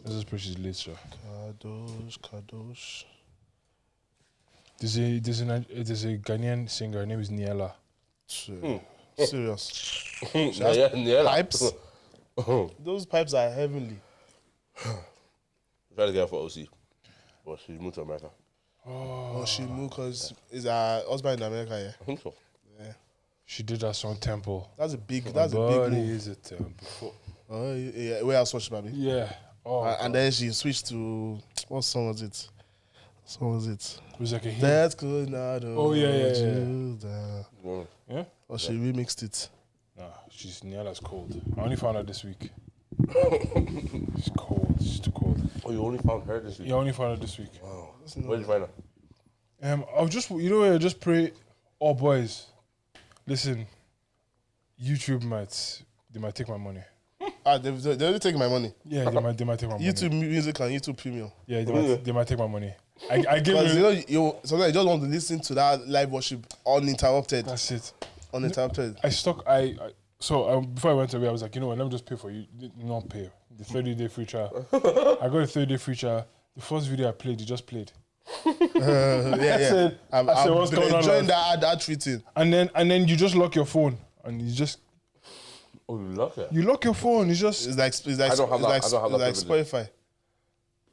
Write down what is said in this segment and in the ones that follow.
Let's just pray she's late, sir. Kadosh. There's a Ghanaian singer. Her name is Niela. Serious. Yeah. Pipes. Those pipes are heavenly. Try to get her for OC, but she moved to America. Oh, she moved because is her husband in America, yeah? I think so. Yeah. She did that song Temple. That's a big Body move. is a temple. Oh, yeah. Where else was she, baby? Yeah. Oh, And then she switched to, what song was it? it was like a hit. That could not hold yeah. you down. Yeah? Or she remixed it. Nah, Niela's cold. I only found out this week. She's cold. She's too cold. Oh, you only found her this week? Yeah, I only found out this week. Wow. Where did you find her? I'll just, I just pray, oh boys, listen, YouTube they might take my money. They only take my money. Yeah, they might take my money. YouTube Music and YouTube Premium. Yeah, they might take my money. I give Because sometimes you just want to listen to that live worship uninterrupted. That's it. Uninterrupted. So before I went away, I was like, you know what, let me just pay for you. Not pay. The 30-day free trial. I got a 30-day free trial. The first video I played, it just played. Yeah. I said, what's going on? Enjoying that treating. And then you just lock your phone and you just Oh, you lock it? you lock your phone. It's just It's like I don't have that. I don't have that it's like Spotify.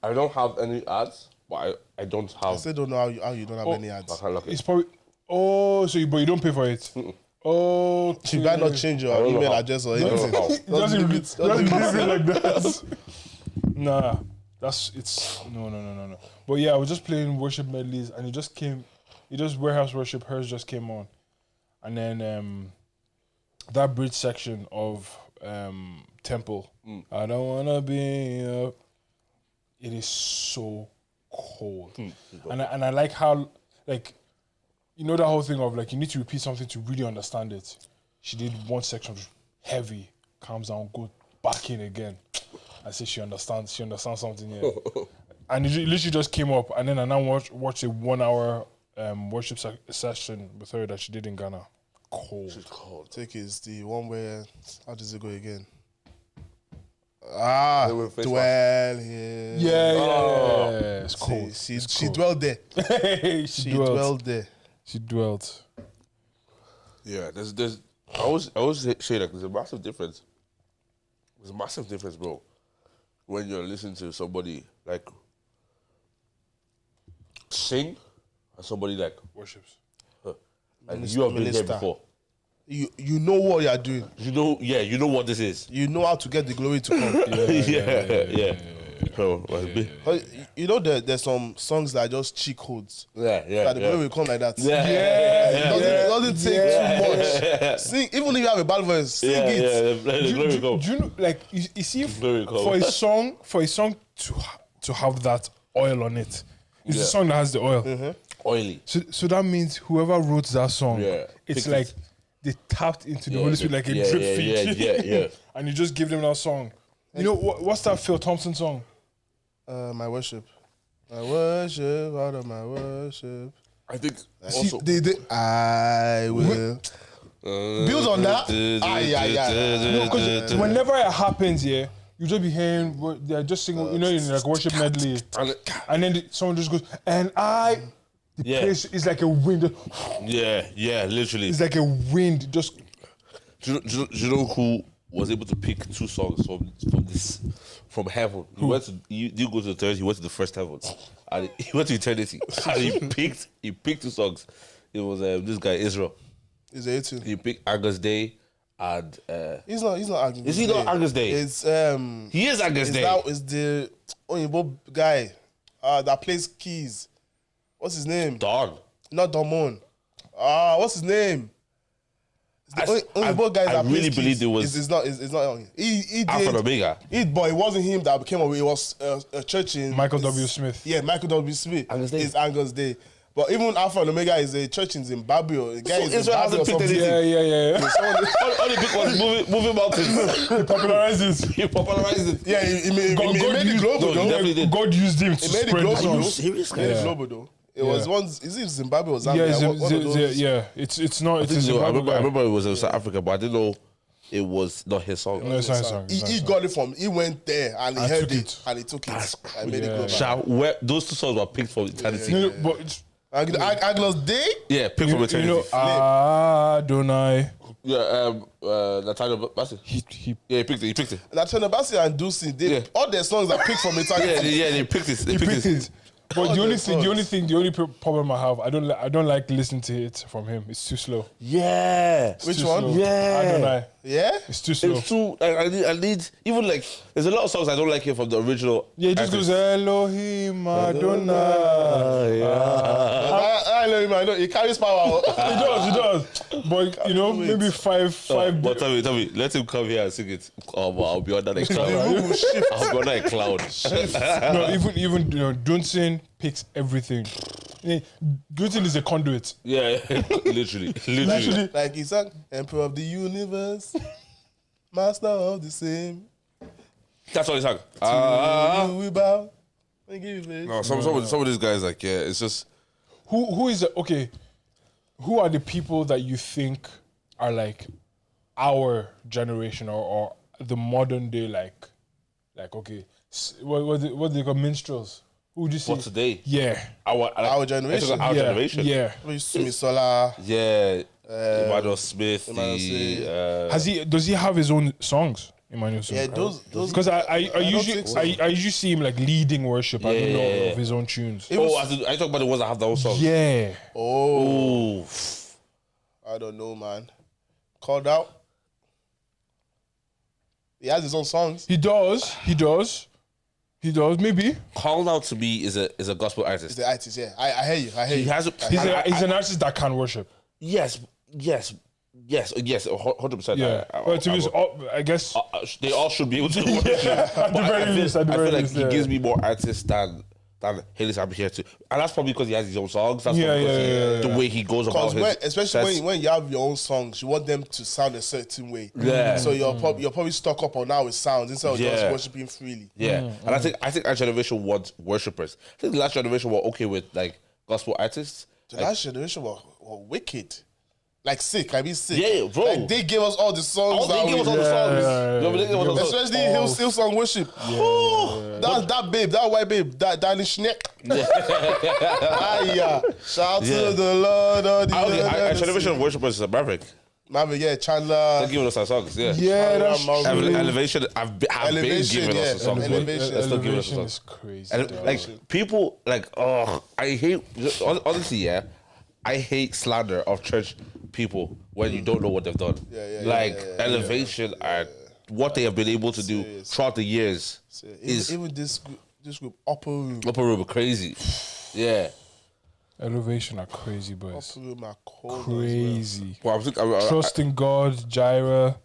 I don't have any ads, but I don't I have. still don't know how you don't have any I ads. can't lock it. it's probably but you don't pay for it. Oh, You better not change your I don't know email how. address or I don't anything. know how. Just leave leave it- it just leave it. like that. Nah, it's no. But yeah, I was just playing worship medleys, and it just warehouse worship. Hers just came on, and then that bridge section of Temple. I don't wanna be. It is so cold, and I like how that whole thing of you need to repeat something to really understand it. She did one section heavy, calms down, go back in again. I say she understands something here. And it literally just came up, and then I now watched a 1 hour worship session with her that she did in Ghana. Cold. It's cold. Take is the one where, how does it go again? They were face Dwell here. Yeah. It's cold. She dwelled there. She dwelled there. She dwelt. Yeah, there's. I always say there's a massive difference. There's a massive difference, bro, when you're listening to somebody sing and somebody Worships. you have been here Minister. before. You know what you are doing. You know what this is. You know how to get the glory to come. Yeah. So, You know there's some songs that are just cheat codes. yeah. That the glory will come like that. Yeah. It doesn't take too much. Sing, even if you have a bad voice, sing it. The glory will come. Do you know, you see, Glory come. for a song to have that oil on it, it's the song that has the oil. Oily. So that means whoever wrote that song, it's Picked like it. they tapped into the Holy Spirit like a drip feed. Yeah. And you just give them that song. You know what's that Phil Thompson song? My worship. My worship, out of my worship. I think See, also. I will. Build on that. No, because whenever it happens, you just be hearing they're just singing, in like worship medley, and then someone just goes, and the place is like a wind. Yeah, literally. It's like a wind. Just Do you know who was able to pick two songs from heaven? He didn't go to the third. He went to the first heaven, and he went to eternity. And he picked two songs. It was this guy Israel. Is it too? He picked Angus Day and He's not Angus. Is he not Angus Day? It's he is Angus Day. That is the Oyinbo guy that plays keys. What's his name? Don. Not Domon. What's his name? It's the Oyinbo guy that plays really keys. believe there was. It's not. He did. Alpha and Omega. But it wasn't him that came up. It was a church in Michael W. Smith. Yeah, Michael W. Smith. Angus Day. It's Angus Day. But even Alpha and Omega is a church in Zimbabwe. The guy So is Israel hasn't picked Zimbabwe or something. anything. Yeah. All the big was moving mountains. He popularized it. He popularized it. Yeah, he made God it used- global No, though. he definitely did. God used him to He made it spread the global though. song. Serious He made it guy. global though. It was once. Is it Zimbabwe or Zambia? Yeah, One of those. It's not. It's I Zimbabwe. remember it was in South Africa, but I didn't know it was not his song. No, it's not his song. He got it from. He went there and he And heard took it it. and he took it. That's I made it Yeah. global. Where those two songs were picked from eternity. No, but it's, Aglos Day. Yeah, picked from you eternity. know, Adonai. Yeah, Nathaniel Bassey. He Yeah, he picked it. He picked it. Nathaniel Bassey and Ducey, Yeah. all their songs are picked from eternity. Yeah, they picked it. They he picked picked it. it. But All the only the thing, the only problem I have, I don't like listening to it from him. It's too slow. Yeah. Which Too one? slow. Yeah. Adonai. Yeah? It's too slow. It's too. I need even like. There's a lot of songs I don't like here from the original. Yeah, it just goes Elohim Adonai. I know him, I know. He carries power. It does. But you know, maybe five. But tell me, let him come here and sing it. Oh, but I'll be under the The cloud. room will shift. I'll be under a cloud. No, even you know, Dunsin picks everything. Dunsin is a conduit. Yeah, literally. Like he sang, Emperor of the Universe, Master of the Same. That's what he sang. To you we bow. I give you praise. No, some of these guys like it's just Who is the, okay? Who are the people that you think are like our generation or the modern day like okay? What do they call minstrels? Who would you say? for today. Yeah. Our generation? Our yeah. generation. Yeah. Sumi Sola. Yeah. Emmanuel Smith. Emmanuel Smith. Does he have his own songs? Emmanuel Smith? Yeah, those. Because I usually think so. I usually see him like leading worship. I don't know Yeah. of his own tunes. It was- I talk about the ones that have their own songs. Yeah. Oh, Oh, I don't know, man. Called out. He has his own songs. He does. Maybe. Called Out to me is a gospel artist. He's the artist, yeah. I hear you. I hear He you. has a, He's an artist that can worship. yes, 100%. Yeah. But to be honest, I guess they all should be able to work. at the very least, I feel like least, he yeah. gives me more artists than Haley I'm here to, and that's probably because he has his own songs. That's Yeah, probably because yeah. the way he goes about Because his, especially when you have your own songs, you want them to sound a certain way. Yeah. So you're probably stuck up on how it sounds instead of just Yeah. worshiping freely. yeah, and I think our generation wants worshippers. I think the last generation were okay with like gospel artists. The last generation were wicked. Like sick, I mean sick. Yeah, bro. Like they gave us all the songs. They give us all the songs. You know, they give us all the songs. Especially Hillsong worship. That babe, that white babe, that Danny Schneck. Shout Yeah. to the Lord. Our generation of worshippers is a Maverick. Maverick, yeah, Chandler. They're giving us our songs. Yeah, Yeah, that's Elevation, true. Elevation. I've been giving us the songs. bro. Elevation. They're still giving us the Elevation songs. is crazy. And dog. like people, like I hate honestly, yeah, I hate slander of church people when you don't know what they've done. Elevation and what they have been able to do Serious. throughout the years is Even this group, Upper Room. upper room crazy. Yeah, Elevation are crazy, boys. Upper Room are cold. Crazy. well, I'm Trust in God, Jireh,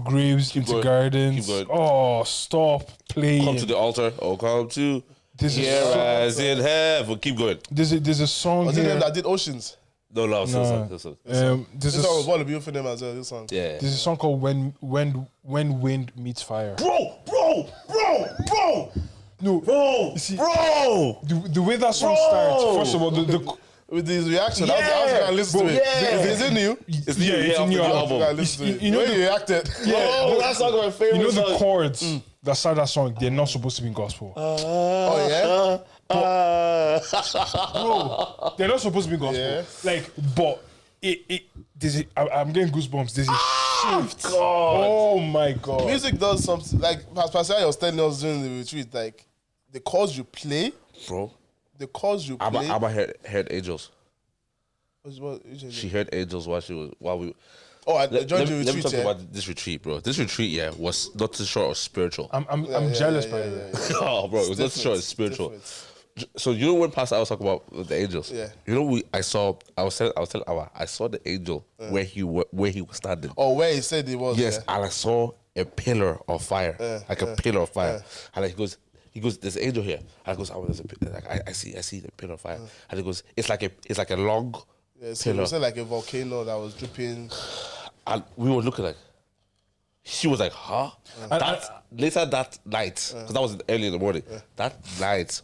Graves into going, Gardens. keep going. Oh, stop playing. come to the altar. Oh, come to This is here so- as in heaven. Keep going. There's a song Was it here. them that did Oceans? No, No. still. There's This a song was one of you for them as well. This song. Yeah. there's a song called When Wind Meets Fire. Bro. No, Bro, you see, bro. the way that song Bro. starts. First of all, the With his reaction, I was Yeah. going to listen to it. Yeah. Is it new? It's yeah, it's a new off the album. I listen to it. You know The way the- he reacted. Oh, that's not my favorite. you know the song. chords that start that song. They're not supposed to be in gospel. Oh, yeah? Bro, they're not supposed to be gospel. Yeah. Like, but I'm getting goosebumps. There's a shift. God. Oh my god. Music does something. Like, Pastor was telling us during the retreat, like, the chords you play, Bro, the chords you play. Abba heard angels. Which She heard angels while we. Oh, I Let joined the me retreat, talk yeah. about this retreat, bro. This retreat, yeah, was not too short of spiritual. I'm jealous by the way. Oh, bro, it was not too short of spiritual. So you know when Pastor I was talking about the angels? Yeah. You know I was telling Abba, I saw the angel where he was standing. Oh, where he said he was. Yes, Yeah. and I saw a pillar of fire, like a pillar of fire. And he goes, there's an angel here. And I goes, oh, there's I see the pillar of fire. And he goes, it's like a long Yeah, so it pillar. was like a volcano that was dripping. And we were looking like, she was like, huh? Later that night, because that was early in the morning, that night,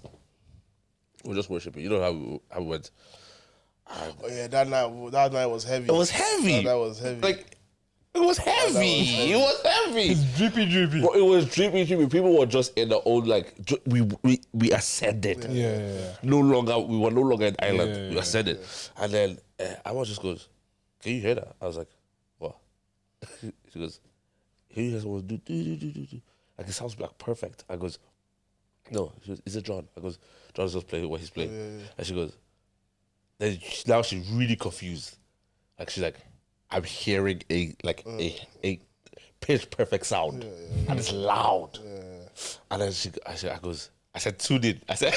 we were just worshiping. You know how we went. Oh, yeah, that night was heavy. It was heavy. That was heavy. Like, It was heavy. It was heavy. It's drippy. Bro, it was drippy. People were just in their own like. We ascended. Yeah. We were no longer an island. Yeah, We ascended, and then I was just goes, "Can you hear that?" I was like, "What?" She goes, "Can you hear someone do? Like it sounds like perfect." I goes, "No." She goes, "Is it John?" I goes, "John's just playing what he's playing," and she goes, then now she's really confused. Like she's like, I'm hearing a pitch perfect sound, and it's loud. And then I said, tune in. I said,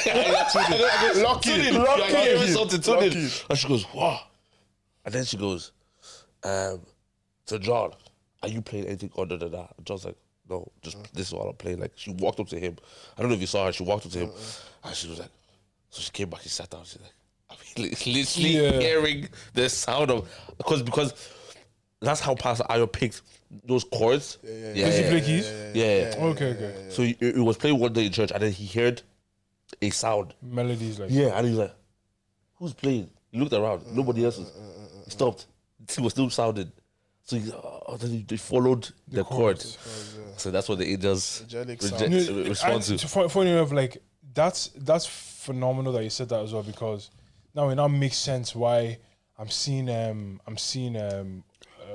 Lucky. Tune in. And she goes, what? And then she goes, so John, are you playing anything other than that? And John's like, no, just this is what I'm playing. Like she walked up to him. I don't know if you saw her. She walked up to him, and she was like, so she came back. She sat down. She's like, I'm literally hearing the sound of because that's how Pastor Ayo picked those chords. Does he play keys? Yeah. Okay. So he was playing one day in church, and then he heard a sound. Melodies like. Yeah, and he was like, "Who's playing?" He looked around. Nobody else was. He stopped. He was still sounding. So then he followed the chords. So that's what the angels respond to. Funny enough, like that's phenomenal that you said that as well, because now it now makes sense why I'm seeing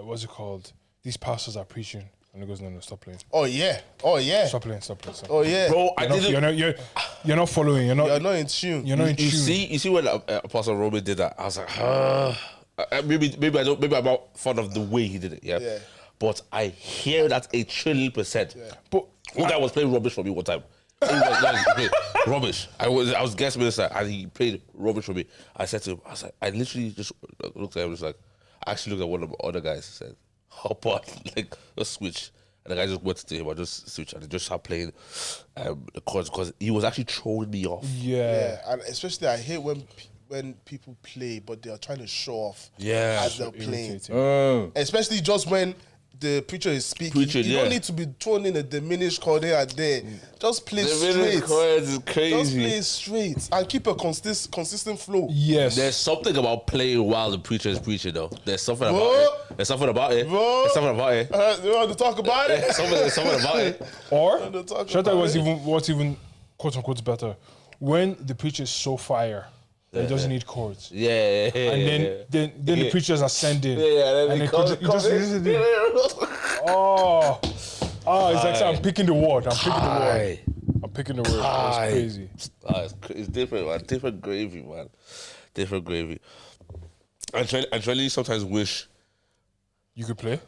what's it called? These pastors are preaching, and it goes, no, stop playing. Oh yeah. Stop playing. Oh yeah. Bro, You're not following. You're not in tune. You're not in tune. You see when Apostle Roman did that, I was like, maybe I'm not fond of the way he did it. Yeah. But I hear that 1,000,000,000%. Yeah. But one guy was playing rubbish for me one time. He played rubbish. I was guest minister, and he played rubbish for me. I said to him, I literally just looked at him, I actually looked at one of the other guys and said, hop on, like, let's switch. And the guy just went to him, I just switched, and he just started playing the chords, because he was actually throwing me off. Yeah, and especially I hate when people play, but they are trying to show off as they're playing. Especially just when the preacher is speaking. You don't need to be throwing in a diminished chord here and there. Just play straight. Diminished chords is crazy. Just play straight and keep a consistent flow. Yes. There's something about playing while the preacher is preaching, though. There's something about it. There's something about it. Bro. You want to talk about it? There's something about it. Or should I tell you what's even quote unquote better? When the preacher is so fire. He doesn't need chords. Yeah. And then the preachers are sending. Yeah. And then it's like I'm picking the word. I'm picking the word. It's crazy. It's different, man. Different gravy, man. Different gravy. I really sometimes wish you could play.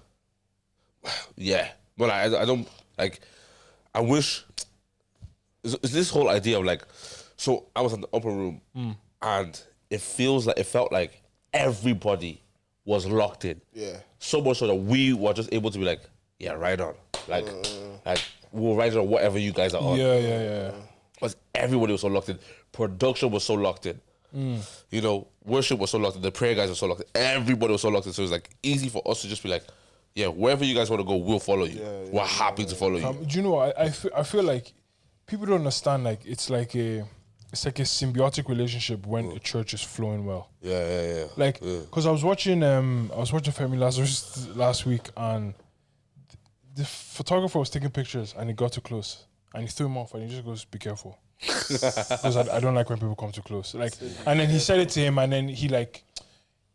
Yeah, but I don't like. I wish. It's this whole idea of like, so I was in the upper room. And it felt like everybody was locked in. Yeah. So much so that we were just able to be like, yeah, right on. Like we'll ride on whatever you guys are on. Yeah. Because everybody was so locked in. Production was so locked in. You know, worship was so locked in. The prayer guys were so locked in. Everybody was so locked in. So it was like easy for us to just be like, yeah, wherever you guys want to go, we'll follow you. We're happy to follow you. Do you know what? I feel like people don't understand, like it's like a symbiotic relationship when a church is flowing well. Yeah. Like, because I was watching Femi Lazarus last week, and the photographer was taking pictures, and he got too close, and he threw him off, and he just goes, "Be careful," because I don't like when people come too close. Like, and then he said it to him, and then he like,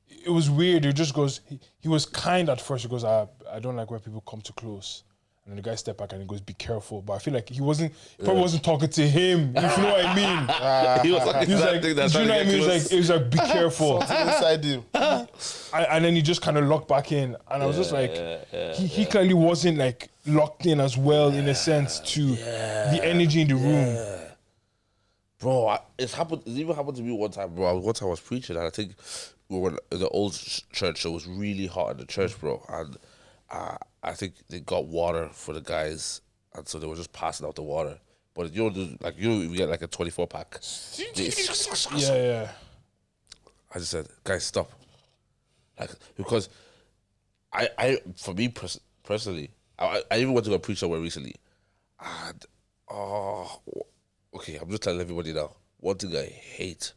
it was weird. He just goes, he was kind at first. He goes, "I don't like when people come too close." And then the guy stepped back and he goes, "Be careful." But I feel like he probably wasn't talking to him, if you know what I mean. He was like, do you know what I mean? He was like, "Be careful." Inside him. And then he just kind of locked back in. And I was just like, he clearly wasn't like locked in as well, in a sense, to the energy in the room. Bro, it's even happened to me one time, bro. One time I was preaching, and I think we were in the old church, so it was really hot in the church, bro. And I think they got water for the guys, and so they were just passing out the water. But we get like a 24-pack. Yeah. I just said, guys, stop. Like, because I for me personally, I even went to go preach somewhere recently, and okay, I'm just telling everybody now. One thing I hate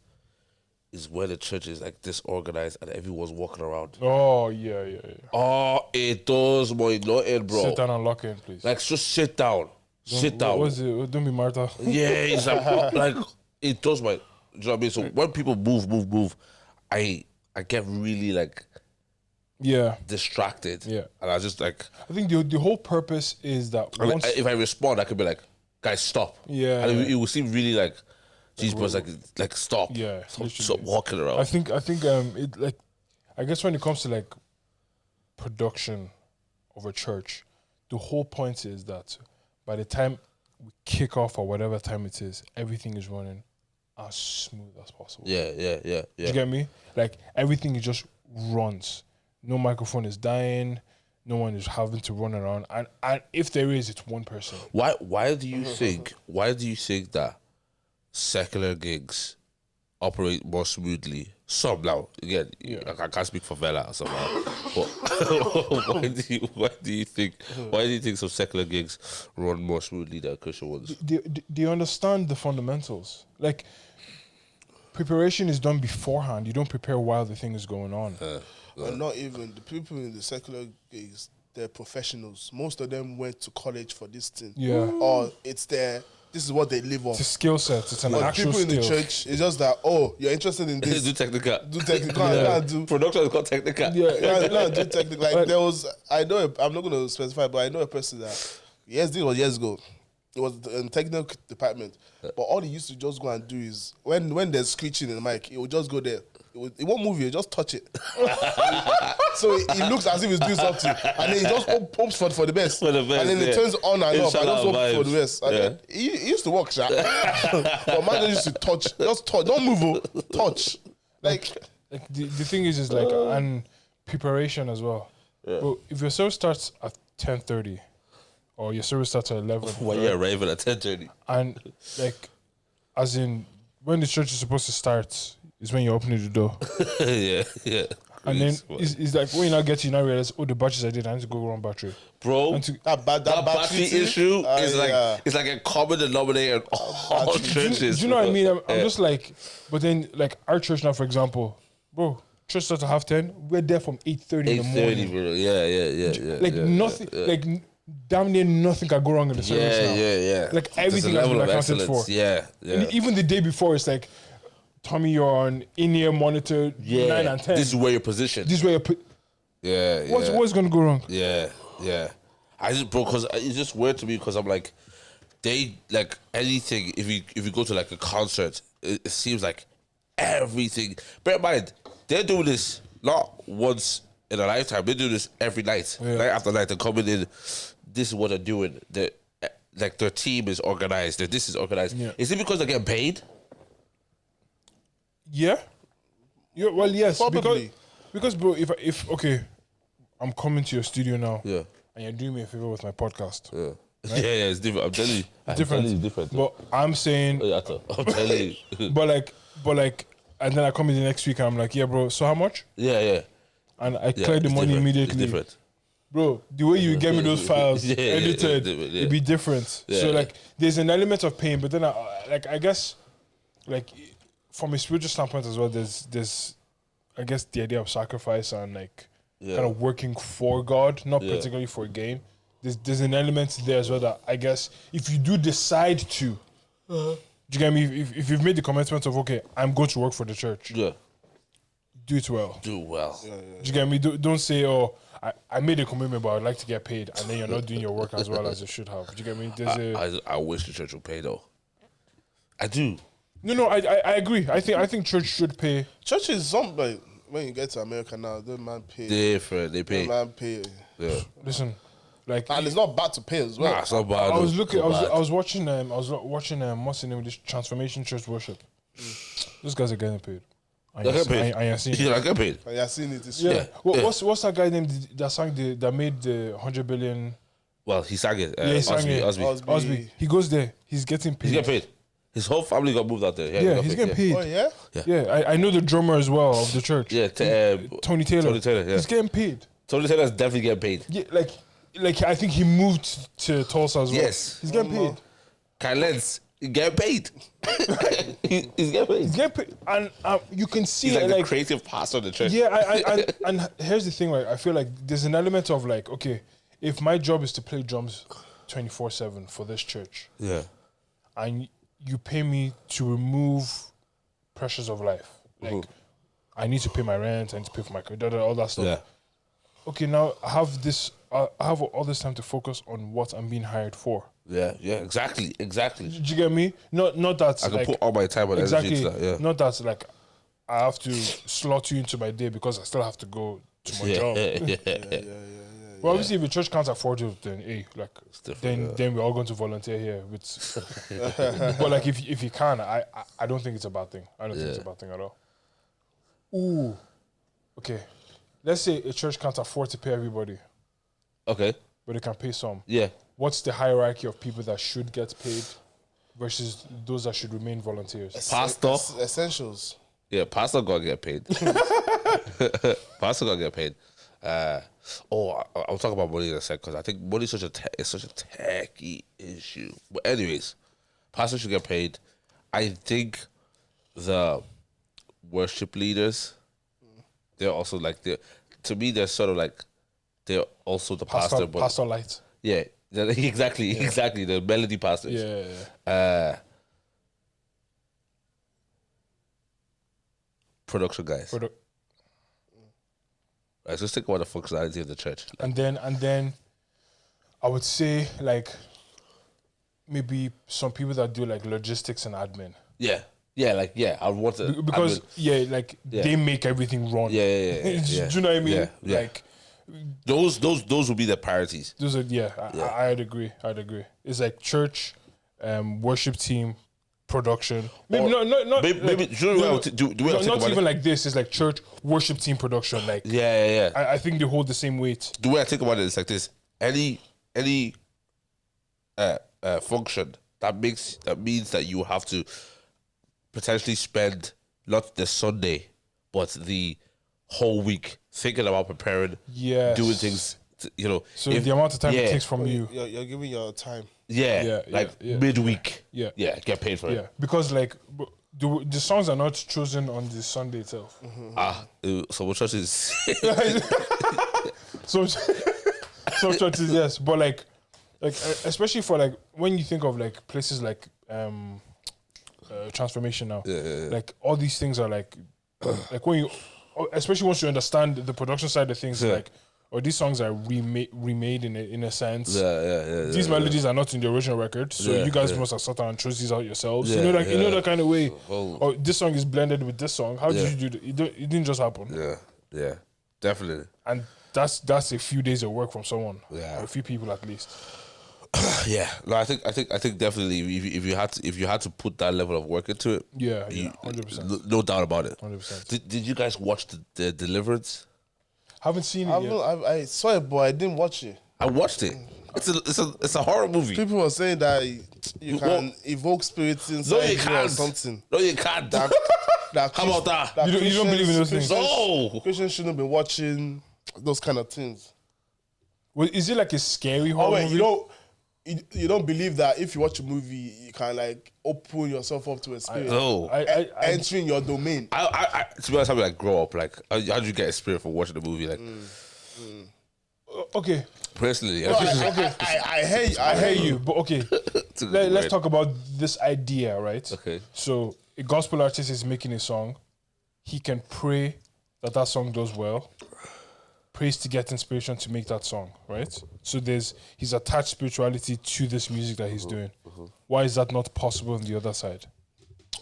is where the church is like disorganized and everyone's walking around. Oh yeah. Oh, it does, boy. Not it, bro. Sit down and lock in, please. Like, just sit down. Sit down. What was it? Don't be Martha. Yeah, it's like it does, my. Do you know what I mean? So when people move, I get really like distracted. Yeah, and I just like. I think the whole purpose is that if I respond, I could be like, guys, stop. Yeah, and it will seem really like. Jesus, like stop. Yeah, stop walking around. I think it like, I guess when it comes to like production of a church, the whole point is that by the time we kick off or whatever time it is, everything is running as smooth as possible. Yeah. Do you get me? Like everything just runs. No microphone is dying. No one is having to run around. And if there is, it's one person. Why do you think that secular gigs operate more smoothly? Some now, again, I can't speak for Vela or something, but why do you think some secular gigs run more smoothly than Christian ones? Do you understand the fundamentals? Like, preparation is done beforehand. You don't prepare while the thing is going on. Not even the people in the secular gigs. They're professionals. Most of them went to college for this thing. Yeah. Or this is what they live on. It's a skill set. It's an actual skill. People in the church, it's just that, you're interested in this. do technical. Do production is called technical. Yeah, do technical. Like there was, I'm not going to specify, but I know a person that, this was years ago. It was in the technical department. But all he used to just go and do is, when there's screeching in the mic, he would just go there. It won't move you, just touch it. So it looks as if he's doing something. And then he just hopes for the best. And then it turns on and off. I just hope for the best. And he used to walk, but man used to touch. Just touch. Don't move, touch. Like the thing is like, and preparation as well. Yeah. But if your service starts at 10:30, or your service starts at 11. Well, yeah, arriving at 10:30. And like, as in, when the church is supposed to start, is when you're opening the door. yeah. And then it's like when you now get to, you now realize, the batteries I did, I need to go around battery. Bro, that battery issue is it's like a common denominator in all churches. Do you know what I mean? I'm just like, but then like our church now, for example, bro, church starts at 10:30. We're there from 8:30 in the morning. Bro. Yeah. Like nothing, like damn near nothing can go wrong in the service now. Yeah. Like everything has been accounted for. Yeah. And even the day before, it's like, Tommy, you're on in-ear monitor 9 and 10. This is where you're positioned. This is where you're What's going to go wrong? Yeah. I just, bro, because it's just weird to me because I'm like, they, like, anything, if you go to, like, a concert, it seems like everything. Bear in mind, they're doing this not once in a lifetime. They do this every night. Night after night, they're coming in. This is what they're doing. Like, their team is organized. This is organized. Yeah. Is it because they're getting paid? Yeah. Well, yes. Probably. Because bro, if okay, I'm coming to your studio now. Yeah. And you're doing me a favor with my podcast. Yeah. Right? Yeah, it's different. I'm telling you. It's different. But I'm saying. I'm telling you. but like, and then I come in the next week and I'm like, yeah, bro. So how much? Yeah. And I clear the money immediately. It's different. Bro, the way you get me those files edited, it'd be different. Yeah. So like, there's an element of pain, but then I guess, like, from a spiritual standpoint as well, there's I guess the idea of sacrifice and like kind of working for God, not particularly for gain. There's an element there as well that I guess if you do decide to, do you get me? If you've made the commitment of okay, I'm going to work for the church, do it well. Do well. Do you get me? Don't say I made a commitment, but I'd like to get paid, and then you're not doing your work as well as you should have. Do you get me? I wish the church would pay though. I do. No, I agree. I think church should pay. Church is something like when you get to America now, the man pay. Different, they pay. The man pay. Yeah. Listen, like, and it's not bad to pay as well. Nah, it's not bad. I was watching what's the name of this Transformation Church Worship. Those guys are getting paid. I ain't seen it. Yeah, I get paid. I ain't seen it. Yeah. What's that guy named that sang that made the 100 billion? Well, he sang it. He sang it. Osby. He goes there. He's getting paid. He's getting paid. His whole family got moved out there. Yeah, he's getting paid. Oh yeah. Yeah, I know the drummer as well of the church. Yeah, Tony Taylor. Yeah. He's getting paid. Tony Taylor's definitely getting paid. Yeah, like I think he moved to Tulsa as well. Yes, he's getting paid. Kyle Lenz He's getting paid. He's getting paid. He's getting paid, and you can see He's it, like the creative pastor of the church. Yeah, and here's the thing, right? I feel like there's an element of like, okay, if my job is to play drums 24/7 for this church, Yeah. and you pay me to remove pressures of life, like I need to pay my rent, I need to pay for my credit, all that stuff. Yeah. Okay, now I have all this time to focus on what I'm being hired for. Yeah, exactly. Do you get me? Not that I can like, put all my time and energy into that, yeah. Not that like I have to slot you into my day because I still have to go to my job. Well, obviously, if the church can't afford it, then hey, like then we're all going to volunteer here. But like if you can, I don't think it's a bad thing. I don't think it's a bad thing at all. Ooh, okay. Let's say a church can't afford to pay everybody. Okay. But they can pay some. Yeah. What's the hierarchy of people that should get paid versus those that should remain volunteers? Pastor. Essentials. Yeah, pastor gotta get paid. Pastor gotta get paid. I'll talk about money in a sec because I think money is such a tacky issue. But anyways, pastor should get paid. I think the worship leaders, they're also like to me they're sort of like they're also the pastor, but pastor light. Yeah, exactly. The melody pastors. Yeah. Production guys. Right, so let's think about the functionality of the church. And then I would say like maybe some people that do like logistics and admin. Yeah. I want to because they make everything run. Yeah. Do you know what I mean? Yeah. Like those would be the priorities. Those are I'd agree. It's like church, worship team, production. Maybe not even like this. It's like church, worship team, production. Like I think they hold the same weight. The way I think about it is like this: any function that means that you have to potentially spend not the Sunday but the whole week thinking about preparing, doing things. So the amount of time it takes from you, you're giving your time. Midweek. Get paid for it. Because like the songs are not chosen on the Sunday itself. So what churches? Some churches, yes, but like especially for like when you think of like places like transformation now, like all these things are like when you, especially once you understand the production side of things, like. Or these songs are remade in a sense. These melodies are not in the original record, so you guys must have sat down and chose these out yourselves. You know that kind of way. Or this song is blended with this song. How did you do that? It didn't just happen. Yeah, definitely. And that's a few days of work from someone. Or a few people at least. No, I think definitely if you had to put that level of work into it. 100%. No doubt about it. 100%. Did you guys watch the Deliverance? Haven't seen it yet. I saw it, but I didn't watch it. I watched it. It's a horror movie. People were saying that you can evoke spirits inside you or something. No, you can't. How about that? You don't believe in those things? No. Christians shouldn't be watching those kind of things. Well, is it like a scary horror movie? You don't believe that if you watch a movie, you can like open yourself up to a spirit. Entering your domain. To be honest, I'm like grow up. Like, how did you get a spirit for watching the movie? Like, okay. Personally, I hear you. But okay, let's talk about this idea, right? Okay. So a gospel artist is making a song. He can pray that song does well. Prays to get inspiration to make that song, right? So he's attached spirituality to this music that he's doing. Why is that not possible on the other side?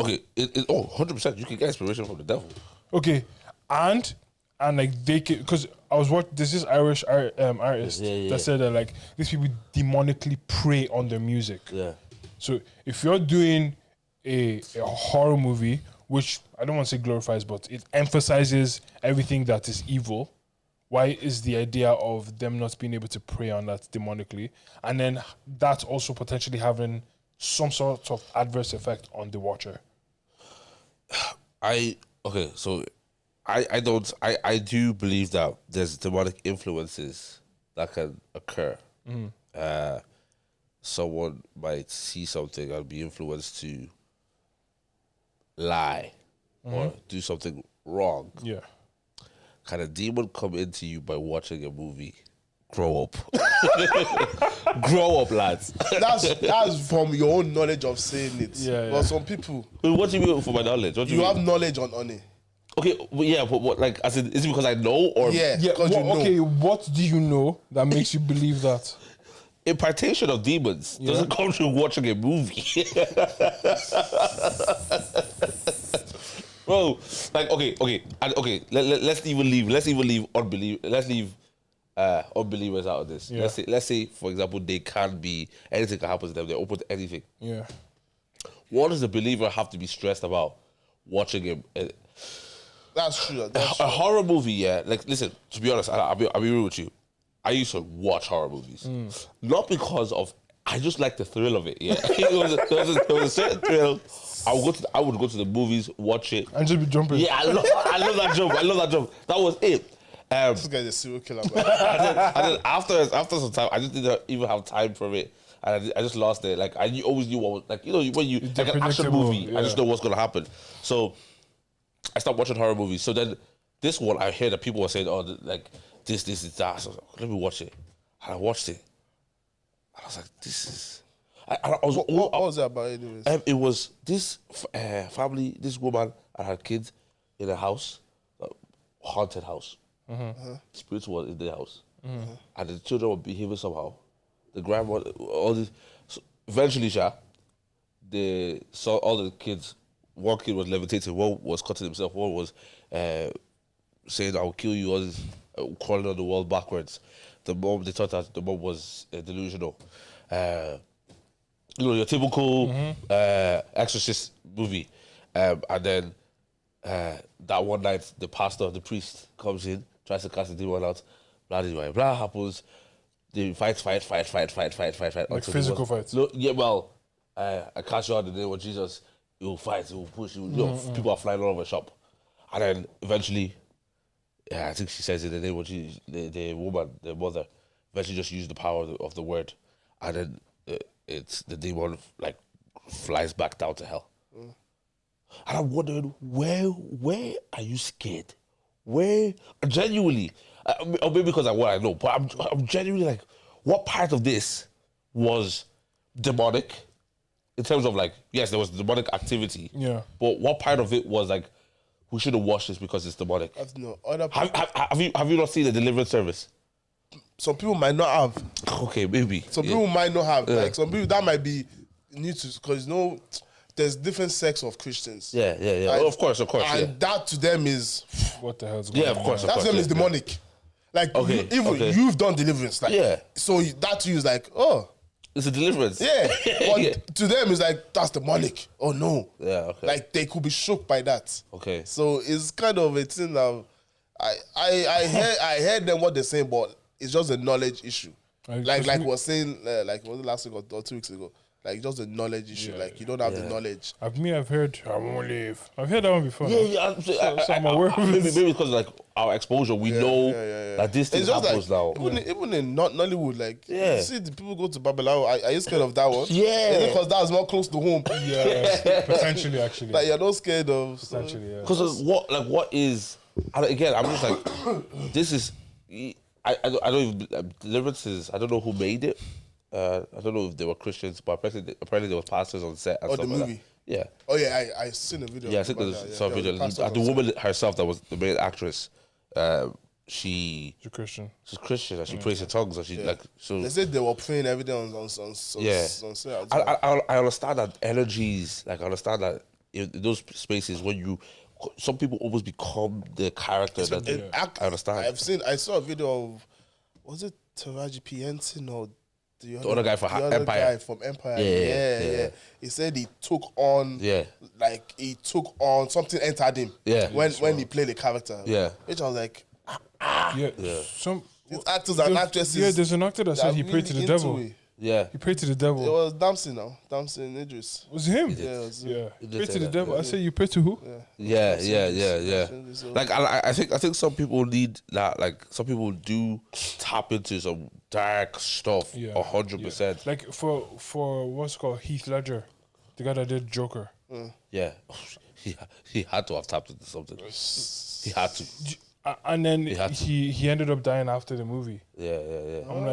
Okay, 100%. You can get inspiration from the devil. Okay, and like they can, because I was watching. There's this Irish artist that said that like these people demonically prey on their music. Yeah. So if you're doing a horror movie, which I don't want to say glorifies, but it emphasizes everything that is evil. Why is the idea of them not being able to prey on that demonically, and then that's also potentially having some sort of adverse effect on the watcher? I do believe that there's demonic influences that can occur. someone might see something and be influenced to lie or do something wrong. Yeah. Can a demon come into you by watching a movie? Grow up. Grow up, lads. That's from your own knowledge of saying it. Yeah, but some people... What do you mean for my knowledge? What do you mean? have knowledge on it. Okay, yeah, but what, like, as in, is it because I know or... Yeah, What, you know. Okay, what do you know that makes you believe that? Impartation of demons doesn't come through watching a movie. Bro, like, okay. Let's even leave unbelief. Let's leave unbelievers out of this. Yeah. Let's say, for example, they can be, anything can happen to them. They're open to anything. Yeah. What does a believer have to be stressed about watching a That's true. a horror movie? Yeah, like, listen. To be honest, I'll be real with you. I used to watch horror movies, not because of. I just like the thrill of it. Yeah, there was a certain thrill. I would go to the movies, watch it, And just be jumping. Yeah, I love that jump. That was it. This guy's a serial killer. and then after some time, I just didn't even have time for it, and I just lost it. Like, I always knew what was, like, when you like an action movie, I just know what's gonna happen. So I stopped watching horror movies. So then this one, I heard that people were saying, "Oh, like this, that." So I was like, let me watch it. And I watched it. I was like, this is. What was that about, anyways? It was this family, this woman and her kids in a house, haunted house. Spirits were in the house, and the children were behaving somehow. The grandma, all this. So eventually, they saw all the kids. One kid was levitating, one was cutting himself, one was saying, "I'll kill you," all this, crawling on the wall backwards. They thought that the mom was delusional. Your typical exorcist movie. And then that one night, the pastor, the priest, comes in, tries to cast the demon out. Blah happens. They fight. Like physical fights. No, yeah, well, I cast you out in the name of Jesus. You'll fight, you'll push, people are flying all over the shop. And then eventually, I think she says in the name of Jesus, the woman, the mother, eventually just used the power of the word. And then it's the demon, like, flies back down to hell. And I'm wondering, where are you scared? Where, genuinely, or maybe because of what I know, but I'm genuinely like, what part of this was demonic? In terms of, like, yes, there was demonic activity. Yeah. But what part of it was like, we should have watched this because it's demonic? Have you not seen the deliverance service? Some people might not have. Okay, maybe. Some people might not have. Like, some people that might be new to, because there's different sects of Christians. Yeah. Like, of course. And that to them is, What the hell's going on? Of course. that to them is demonic. Like, you've done deliverance. Like, so that to you is like, oh. It's a deliverance. Yeah. But to them, it's like, that's demonic. Oh, no. Yeah, okay. Like, they could be shook by that. Okay. So it's kind of a thing of, I heard them what they're saying, but it's just a knowledge issue. Like we were saying, like, was it last week or 2 weeks ago? Like, just a knowledge issue. Yeah, like, you don't have the knowledge. I've heard, I won't leave. I've heard that one before. Yeah. So I'm aware of it. Maybe because, like, our exposure, we know that this thing happens like, now. Even in Nollywood, like, you see the people go to Babylon. Are you scared of that one? Yeah. Because that's more close to home. Yeah, potentially, actually. Like, you're not scared of. Potentially, yeah. Because what is, again, I'm just like, this is, I don't even, deliverances, I don't know who made it. I don't know if they were Christians, but apparently there were pastors on set. And Oh, stuff the movie? like that. Yeah. Oh, yeah, I seen a video. Yeah, I think there's some video. The woman herself that was the main actress, she's You're Christian. She's Christian and she prays in tongues and she like so. They said they were praying every day on set. I understand that energies. Like I understand that in those spaces when some people almost become the character I understand. I saw a video of, was it Taraji P. Henson or the other guy from Empire. Guy from Empire. Yeah. He said he took on, something entered him. Yeah. When he played the character. Yeah. Which I was like, Yeah. Some actors and actresses. Yeah, there's an actor that said he prayed to the devil. Yeah. He prayed to the devil. It was Damson now. Damson Idris. Was it him? Yeah, it was him. Yeah. He did Pray say to the that, devil. yeah. I said you pray to who? Yeah. Damson. Like I think some people need that. Like some people do tap into some dark stuff. Yeah. 100%. Like for what's it called Heath Ledger, the guy that did Joker. Yeah. He had to have tapped into something. He had to. And then had to. he ended up dying after the movie. Yeah. I'm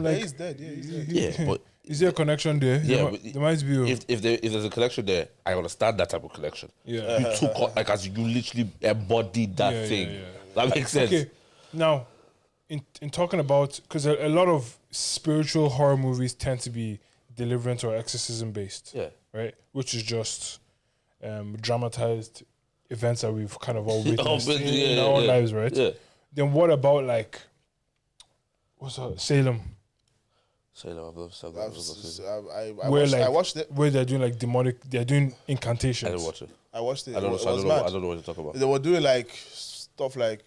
like, He's dead. Yeah, he's dead. Yeah, but is there a connection there? Yeah, there might be. if there's a connection there, I understand that type of connection. Yeah. You took like as you literally embodied that thing. Yeah. That makes sense. Okay, now in talking about, because a lot of spiritual horror movies tend to be deliverance or exorcism based. Yeah. Right, which is just dramatized events that we've kind of all witnessed in our lives, right? Yeah. Then what about like what's that? Salem? Salem, I watched it. Where they're doing like demonic, they're doing incantations. I didn't watch it. I watched it. I don't know what you're talking about. They were doing like stuff like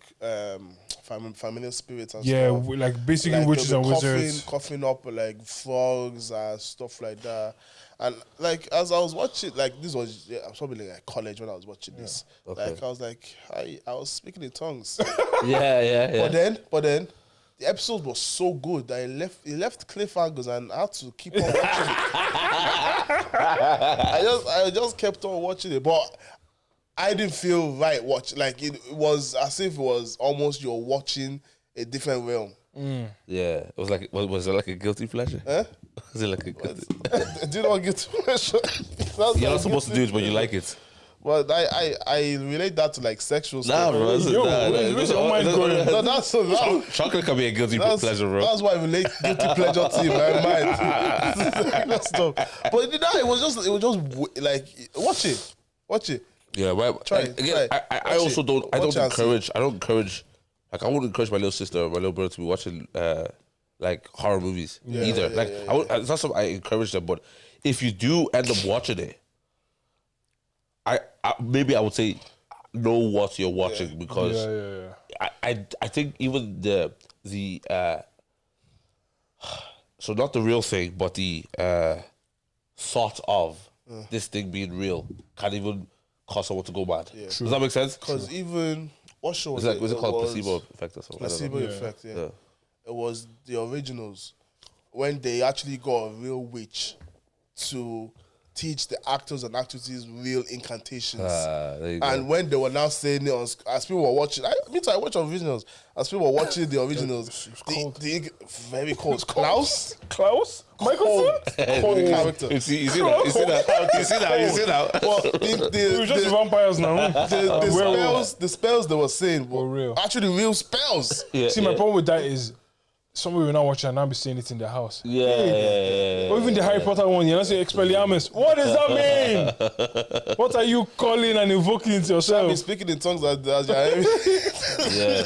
familiar spirits and stuff. Like basically Like witches they'll and be wizards. coughing up like frogs and stuff like that. And like as I was watching, like this was I was probably like college when I was watching this. Okay. Like I was like I was speaking in tongues. Yeah. But then the episode was so good that it left cliffhangers and I had to keep on watching it. I just kept on watching it, but I didn't feel right watching. Like it was as if it was almost you're watching a different realm. Yeah. It was like was it like a guilty pleasure? Huh? Was it like a guilty? Do you not get to pleasure? You're not supposed to do it, but you like it. But I relate that to like sexual Nah, stuff. bro. where's your mind going? No, that's so loud. Chocolate can be a guilty pleasure, bro. That's why I relate guilty pleasure to my mind. That stuff. But it was just like watch it. Yeah, but Try like, it, again, try it. I also don't Watch and see. encourage like I wouldn't encourage my little sister or my little brother to be watching like horror movies either. It's not something I encourage them, but if you do end up watching it, I maybe I would say know what you're watching because I think even the so not the real thing, but the thought of this thing being real can even cause someone to go mad. Yeah. Does that make sense? Because even what show was Was it called placebo effect or something? Placebo effect, yeah. It was the originals when they actually got a real witch to teach the actors and actresses real incantations. And when they were now saying it as people were watching, I watch originals. As people were watching the originals, very cold. Klaus? Microphone? Cold character. You see that? Well, We're just vampires now. the spells they were saying were real. actually real spells. See, my problem with that is somebody will not watch it and now be saying it in their house. Yeah. Or even the Harry Potter one, you know, say Expelliarmus. What does that mean? What are you calling and invoking into yourself? I've been speaking in tongues as you're hearing. Yeah.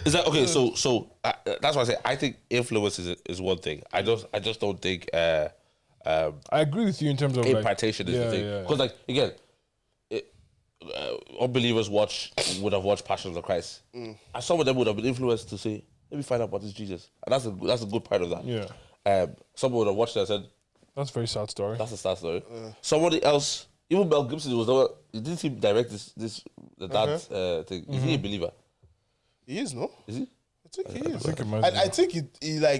Is that okay? So that's why I say I think influence is one thing. I just don't think I agree with you in terms of impartation is the thing. Because like again, unbelievers would have watched Passion of the Christ, and some of them would have been influenced to say, let me find out about this Jesus, and that's a good part of that. Yeah. Someone would have watched it and said, that's a very sad story. that's a sad story. Somebody else, even Mel Gibson was the one. Didn't he direct that thing? Is he a believer? He is, no? Is he? I think he is. I think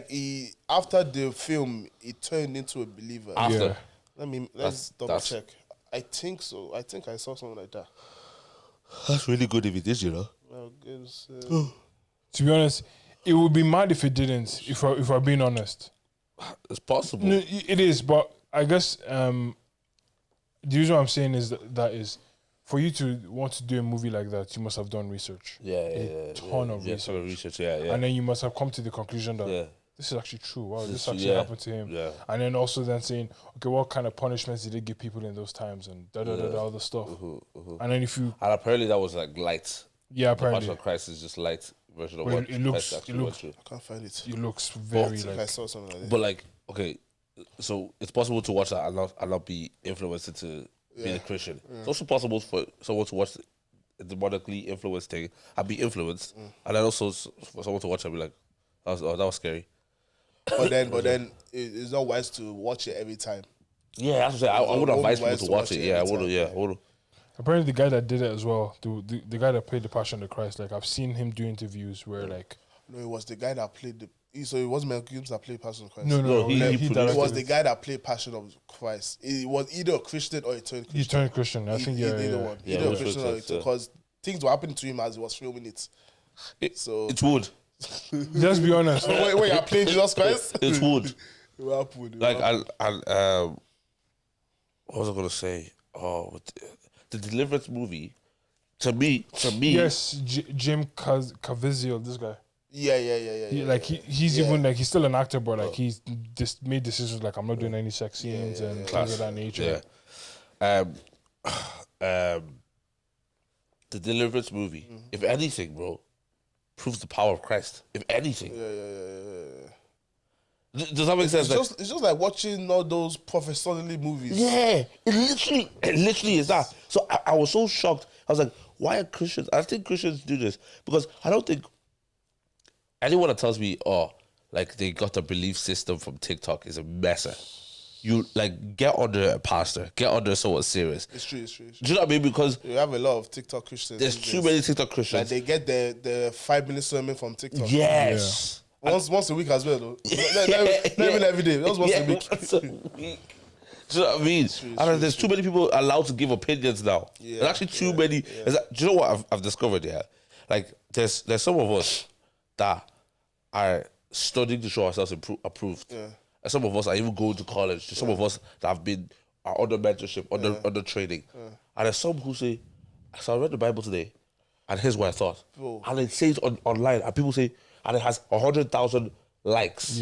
he after the film he turned into a believer. After. Let's double check. I think so. I think I saw something like that. That's really good if it is, you know. To be honest, it would be mad if it didn't. If we're being honest, it's possible. No, it is. But I guess the reason I'm saying is that is for you to want to do a movie like that, you must have done research. A ton of research. Yeah. And then you must have come to the conclusion that this is actually true. Wow, this actually happened to him. Yeah. And then also then saying, okay, what kind of punishments did they give people in those times and all the stuff. And then if you and apparently that was like light. Yeah, apparently. The Passion of Christ is just light version of Well, what it looks. Christ actually went through. I can't find it. It looks very I like. saw something like that. But like, okay, so it's possible to watch that and not be influenced into being a Christian. It's also possible for someone to watch the demonically influenced thing and be influenced, and then also for someone to watch and be like, that was scary. but then it's not wise to watch it every time. Yeah, that's what I'm saying. I would advise people to watch it. Yeah, I would. Yeah, I would. Apparently, the guy that did it as well, the guy that played the Passion of the Christ, like I've seen him do interviews where like. No, it was the guy that played so it wasn't Mel Gibson that played Passion of Christ. No, it was the guy that played Passion of Christ. It was either a Christian or a turned Christian. He turned Christian. I think either one. Either a Christian or because things were happening to him as he was filming it. So it's wood. Let's be honest. Wait, you're playing Jesus Christ? It's wood. Like what was I gonna say? Oh, the Deliverance movie. To me. Yes, Jim Caviezel, this guy. Yeah. He's even like he's still an actor, but like he's just made decisions like I'm not doing any sex scenes and things of that nature. Yeah. The Deliverance movie, if anything, bro, proves the power of Christ. If anything. Yeah. Does that make sense? It's just like watching all those professionally movies. Yeah, it literally is that. So I was so shocked. I was like, why are Christians? I think Christians do this because I don't think anyone that tells me, like they got a belief system from TikTok is a messer. You like get under a pastor, get under someone serious. It's true. Do you know what I mean? Because you have a lot of TikTok Christians. There's too many TikTok Christians. Like they get the 5-minute sermon from TikTok. Yes. Yeah. Once a week as well, though. Not even every day. Just once a week. Do you know what I mean? There's too many people allowed to give opinions now. Yeah, there's actually too many. Do you know what I've discovered? Yeah, like there's some of us that are studying to show ourselves approved. Yeah. And some of us are even going to college. There's some of us that are under mentorship, under training. Yeah. And there's some who say, so I read the Bible today, and here's what I thought. Bro. And it says online, and people say, and it has 100,000 likes,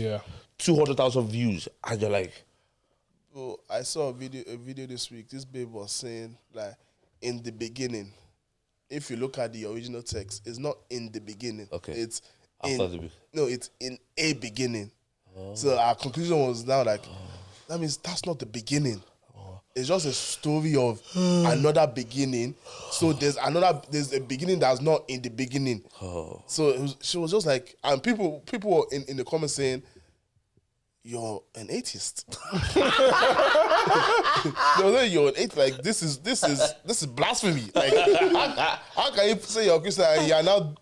200,000 views, and you're like, bro, I saw a video this week. This babe was saying, like, in the beginning, if you look at the original text, it's not in the beginning. Okay. It's in a beginning. Oh. So our conclusion was now like, that means that's not the beginning. Oh. It's just a story of another beginning. So there's a beginning that's not in the beginning. Oh. So she was just like, and people were in the comments saying, you're an atheist. They were saying you're an atheist. Like this is blasphemy. Like how can you say you're a Christian and you're now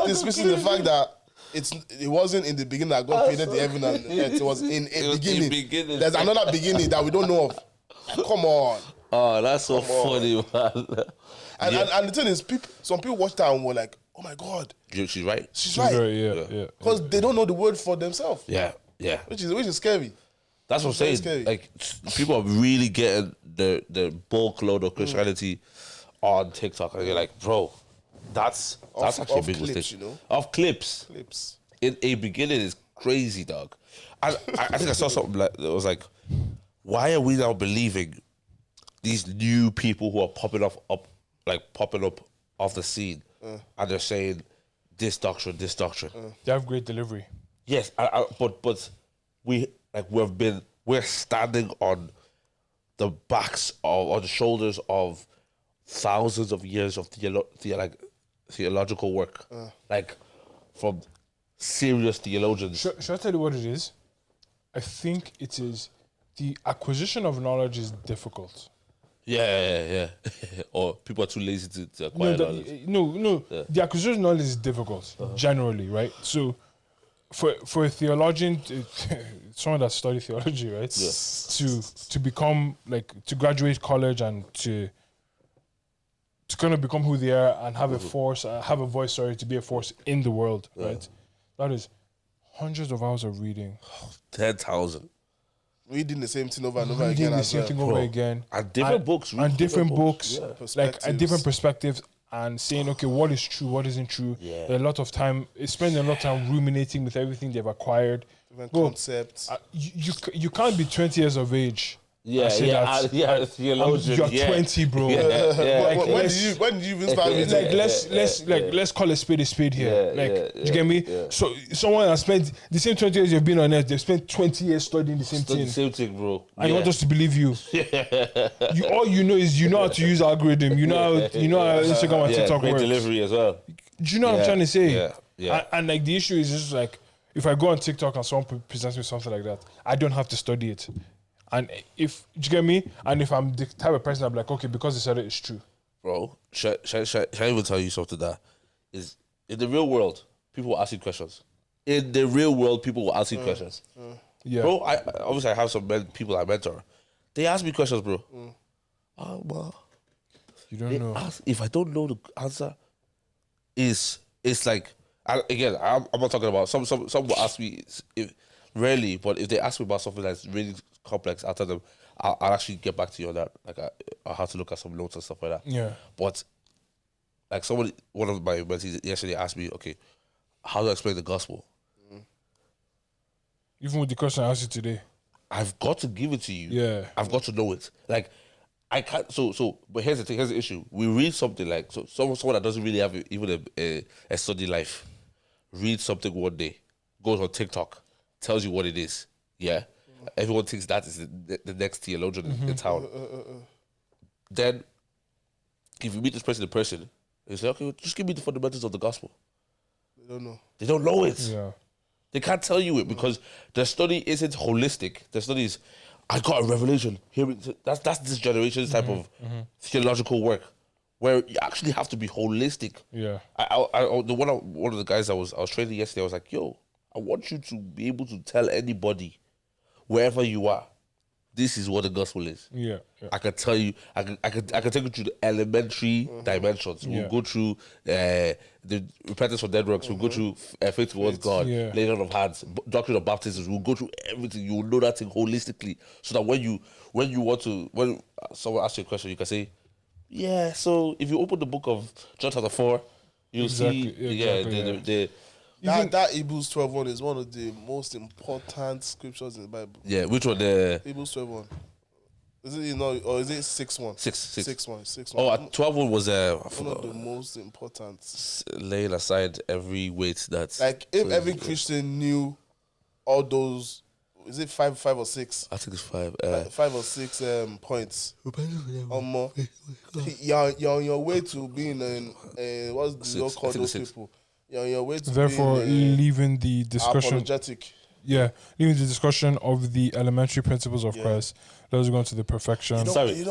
dismissing the fact that it wasn't in the beginning that God created the heaven and earth. It was in a beginning. There's another beginning that we don't know of. Come on. Oh, that's so funny, man. And the thing is, some people watched that and were like, "Oh my God, she's right. She's right." Yeah. Because they don't know the word for themselves. Yeah. Which is scary. That's what I'm saying. Like people are really getting the bulk load of Christianity on TikTok, and you're like, bro. That's actually a big mistake. Of clips. In a beginning is crazy, dog. I think I saw something that was like, why are we now believing these new people who are popping up off the scene, and they're saying this doctrine. They have great delivery. Yes, but we're standing on the backs or the shoulders of thousands of years of theological work, like from serious theologians. Should I tell you what it is? I think it is the acquisition of knowledge is difficult. Yeah. Or people are too lazy to acquire knowledge. No. Yeah. The acquisition of knowledge is difficult, generally, right? So for a theologian, someone that studied theology, right, to become, like, to graduate college and to kind of become who they are and have a force, have a voice, to be a force in the world, right? That is hundreds of hours of reading. 10,000. Reading the same thing over and over reading again. The same thing over again. And different books. And different books. Like, and different perspectives. And saying, okay, what is true, what isn't true. Yeah. A lot of time, spending a lot of time ruminating with everything they've acquired. Different concepts. You can't be 20 years of age. Theologian. You're 20, bro. When did you even start reading? Let's call a spade here. Do you get me? Yeah. So someone has spent the same 20 years you've been on earth, they've spent 20 years studying the same thing. The same thing, bro. And you want us to believe you. All you know is you know how to use algorithm. You know how Instagram and TikTok works. Delivery as well. Do you know what I'm trying to say? Yeah. And like the issue is just like if I go on TikTok and someone presents me something like that, I don't have to study it. And if, do you get me? And if I'm the type of person I'm like, okay, because they said it, it's true. Bro, should I even tell you something that is, in the real world, people will ask you questions. In the real world, people will ask you questions. Yeah. Bro, obviously I have some people I mentor. They ask me questions, bro. Well, you don't know. If I don't know the answer, it's like, I'm not talking about, some will ask me, rarely, but if they ask me about something that's really complex, I'll tell them, I'll actually get back to you on that. Like, I'll have to look at some notes and stuff like that. Yeah. But, like, one of my mentees yesterday asked me, okay, how do I explain the gospel? Even with the question I asked you today. I've got to give it to you. Yeah. I've got to know it. Like, I can't, but here's the thing, here's the issue. We read something like, someone that doesn't really have even a study life, reads something one day, goes on TikTok, tells you what it is. Yeah. Everyone thinks that is the next theologian in town. Then, if you meet this person in person, you say, okay, just give me the fundamentals of the gospel. They don't know. They don't know it. Yeah. They can't tell you it because the study isn't holistic. The study is, I got a revelation. That's this generation's type of theological work, where you actually have to be holistic. Yeah. One of the guys I was training yesterday, I was like, yo, I want you to be able to tell anybody, wherever you are, this is what the gospel is. Yeah. I can tell you, I can take you through the elementary dimensions. We'll go through the repentance for dead works. We'll go through faith towards God, laying on of hands, doctrine of baptisms. We'll go through everything. You will know that thing holistically, so that when someone asks you a question, you can say, yeah. So if you open the book of John chapter 4, you'll see, that Hebrews 12:1 is one of the most important scriptures in the Bible. Yeah, which one? Hebrews 12:1. Is it or is it 6:1? 6:1. Oh, 12:1 was one of the most important. Laying aside every weight that's like if every Christian knew all those. Is it 5 or 6? I think it's 5. 5 or 6 points. Or more. You're on your way to being what's the called those people? You're on your way to therefore being leaving the discussion. Apologetic. Yeah, leaving the discussion of the elementary principles of Christ. Let's go on to the perfection. Sorry.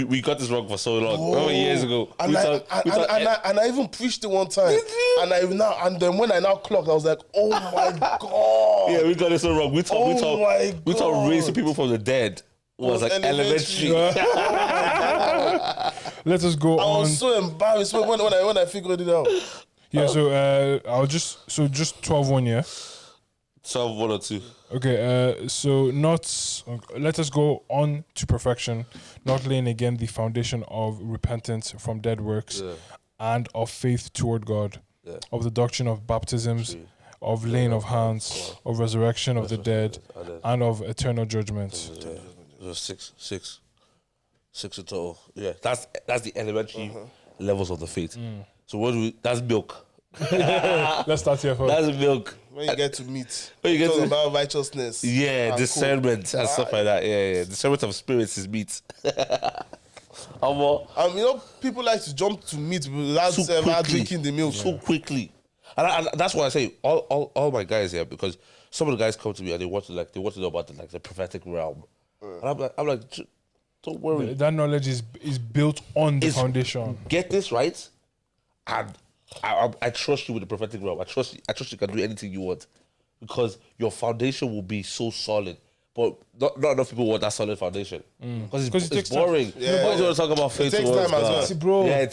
We got this wrong for so long. Years ago. And I even preached it one time. And then when I now clocked, I was like, oh my God. Yeah, we got it so wrong. We thought raising people from the dead was like elementary. Let us go on. I was so embarrassed when I figured it out. Yeah, so just 12:1, yeah? 12:1 or 2. Okay, let us go on to perfection, not laying again the foundation of repentance from dead works and of faith toward God, of the doctrine of baptisms, of laying of hands, of resurrection of the dead, and of eternal judgment. 6 in total. Yeah, that's the elementary levels of the faith. So that's milk. Let's start here first. That's milk. When you get to meet, talk about righteousness. Yeah, discernment and stuff like that. Yeah. Discernment of spirits is meat. People like to jump to meat without drinking the milk so quickly. And that's why I say all my guys here, because some of the guys come to me and they want to know about the prophetic realm. And I'm like, don't worry. That knowledge is built on the foundation. Get this right, and I trust you with the prophetic realm. I trust you can do anything you want, because your foundation will be so solid. But not enough people want that solid foundation, because it's boring. Nobody want to talk about faith. It takes time as well, bro. It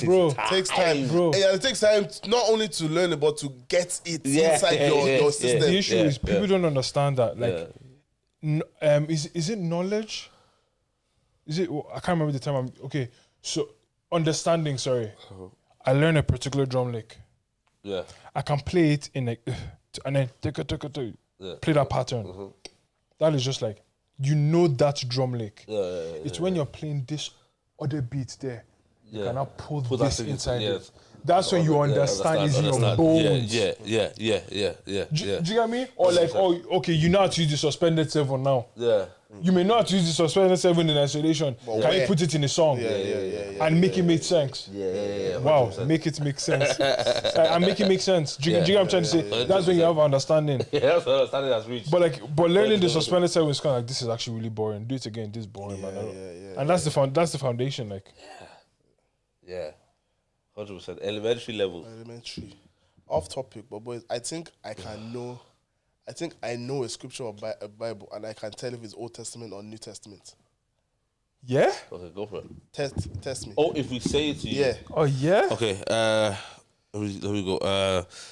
takes time, bro. And it takes time not only to learn it, but to get it inside your system. The issue is people don't understand that. Like, is it knowledge? Is it? I can't remember the time. Okay, so understanding. Sorry, I learned a particular drum lick. Yeah, I can play it in and then play that pattern. That is just like, that drum lick. It's when you're playing this other beat there. You cannot pull this inside it. That's when you understand it's in your bones. Yeah. Do you get me? Or like, okay, you know how to use the suspended 7 now. Yeah. You may not use the suspended 7 in isolation. Can you put it in a song? And make it make sense? Wow, 100%. Make it make sense. And make it make sense. Do you get what I'm trying to say? That's when you have understanding. That's what understanding has reached. But learning the suspended 7 is kind of like, this is actually really boring. Do it again. This is boring, man. And that's the foundation, like. Yeah. 100%. Elementary level. Elementary. Off topic, but boys, I think I know a scripture or a Bible, and I can tell if it's Old Testament or New Testament. Yeah? Okay, go for it. Test me. Oh, if we say it to you. Yeah. Oh, yeah? Okay, let me go.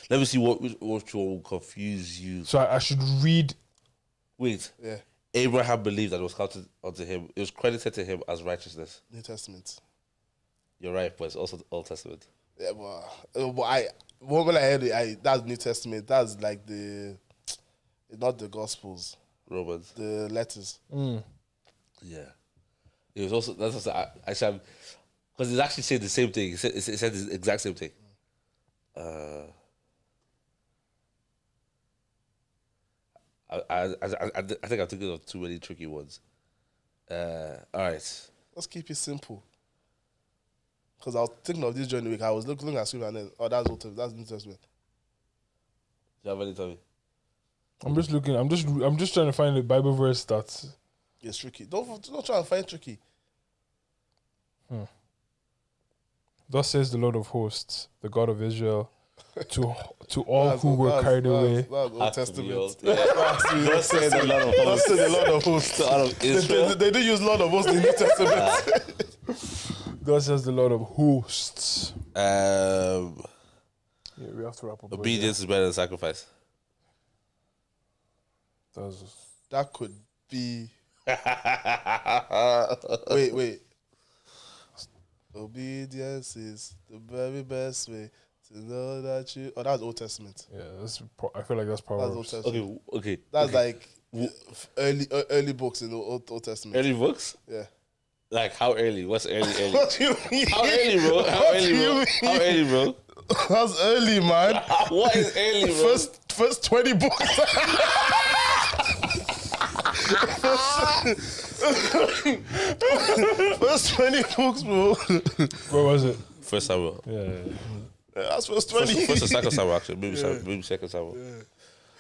Let me see what will confuse you. So I should read. Wait. Yeah. Abraham believed that it was counted unto him. It was credited to him as righteousness. New Testament. You're right, but it's also the Old Testament. Yeah, but when I heard it, that's New Testament. That's like not the Gospels. Romans. The letters. Yeah. It was also, that's also, actually, because it's actually saying the same thing. It said the exact same thing. I think I'm thinking of too many tricky ones. All right. Let's keep it simple. Because I was thinking of this during the week. I was looking at scripture and then, that's New Testament. Do you have any, Tommy? I'm just looking. I'm just trying to find a Bible verse that's. It's tricky. Don't try and find tricky. Thus says the Lord of hosts, the God of Israel, to all who were carried away. That's Old Testament. Thus says the Lord of hosts. Thus says the Lord of hosts. The God of Israel. They do use Lord of hosts in the New Testament. Thus says the Lord of hosts. Yeah, we have to wrap up. Obedience is better than sacrifice. That could be. Wait. Obedience is the very best way to know that you. Oh, that's Old Testament. Yeah, I feel like that's Proverbs. That's Old Testament. Okay. That's like early books in the Old Testament. Early books? Yeah. Like how early? What's early? What do you mean? How early, bro? How early, bro? That's early, man. What is early, bro? First 20 books. First 20 books, bro. Where was it? First Samuel. Yeah. That's first 20. First or second Samuel, actually. Maybe second Samuel.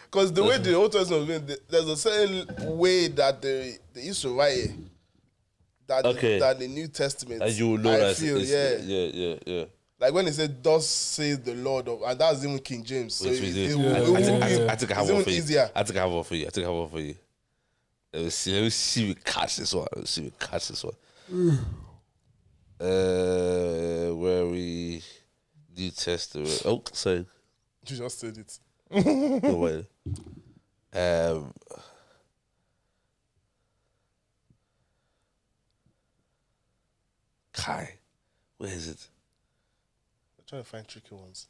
Because the way the Old Testament, there's a certain way that they used to write it. That the New Testament. And you will know that. Yeah. Like when it said, "Thus says the Lord of," and that's even King James. So I think I have one for you. I think I have one for you. Let me see if we catch this one. Where we New Testament. Oh, sorry. You just said it. No way. Kai, where is it? I'm trying to find tricky ones.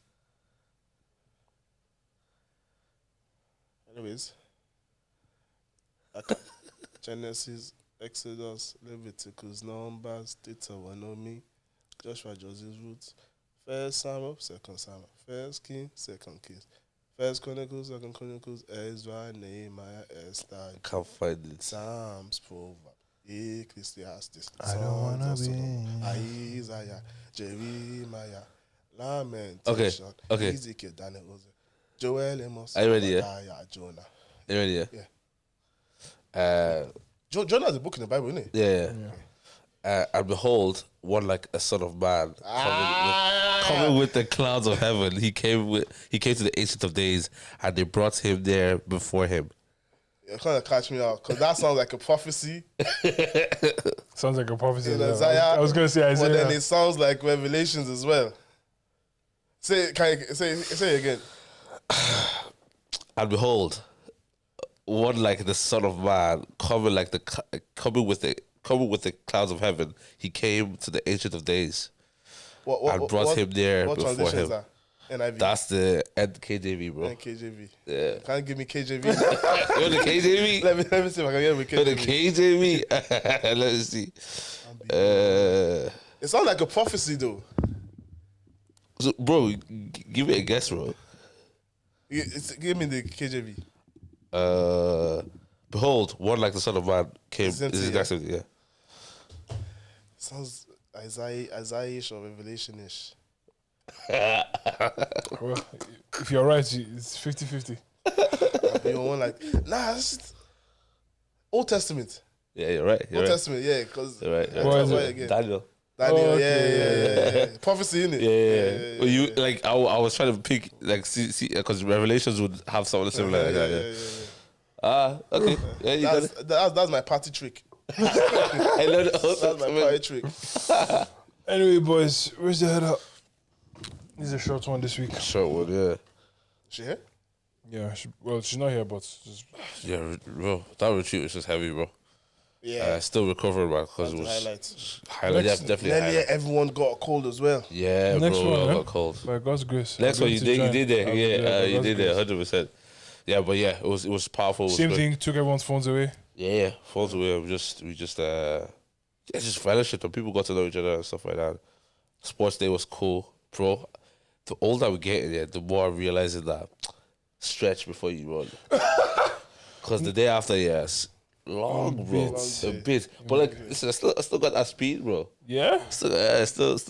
Anyways, Genesis, Exodus, Leviticus, Numbers, Deuteronomy, Joshua, Joseph, Ruth, First Samuel, Second Samuel, First King, Second Kings, First Chronicles, Second Chronicles, Ezra, Nehemiah, Esther, Can't find it. Psalms, Proverbs, Ecclesiastes, I don't wanna be Isaiah, Jeremiah, Lamentation, Okay. Ezekiel, Daniel, Joel, Amos, Are you ready? Jonah. You ready? Yeah. Jonah is a book in the Bible, isn't it? Yeah. And behold, one like a son of man coming with the clouds of heaven. He came to the Ancient of Days, and they brought him there before him. You're kind of catch me out because that sounds like a prophecy. Sounds like a prophecy. In Isaiah. I was going to say Isaiah. But then it sounds like Revelations as well. Say it again. And behold, one like the Son of Man coming with the clouds of heaven. He came to the Ancient of Days and brought him there before him. NIV. That's the NKJV, bro. NKJV. Yeah. Can't give me KJV. You want the KJV? Let me see if I can get me KJV. The KJV. Let me see. It sounds like a prophecy, though. So, bro, give me a guess, bro. Give me the KJV. behold, one like the Son of Man came. Isn't Is it, exactly yeah. Sounds Isaiah-ish or Revelation-ish. Well, if you're right, it's 50-50. You one like, nah, this is Old Testament. Yeah, you're right. Old Testament, yeah, because You're right. What is it? Again. Daniel. Daniel, Oh, yeah. Prophecy, innit? Yeah. Well, you like I was trying to pick like see because Revelations would have something similar. Like that, okay. Yeah, you got it. That's my party trick. I learned That's my party trick. Anyway, boys, where's the head up? This is a short one this week. Short one, yeah. She here? Yeah, she's not here, but just Yeah, bro. That retreat was just heavy, bro. Yeah. Still recovering, man, because it was highlight. Yeah, definitely. Then Highlight. everyone got a cold as well. Yeah, Next bro. one, I eh? got cold. by God's grace. Next one, you did there. Yeah, you did there, there. 100%. Yeah, but yeah, it was powerful. It was Same good. thing, took everyone's phones away. Yeah, falls away. We just just fellowship and people got to know each other and stuff like that. Sports day was cool, bro. The older we get, yeah, the more I'm realizing that stretch before you run. Because the day after, yes, long, bro, a bit. But like, listen, I still got that speed, bro. Yeah? Still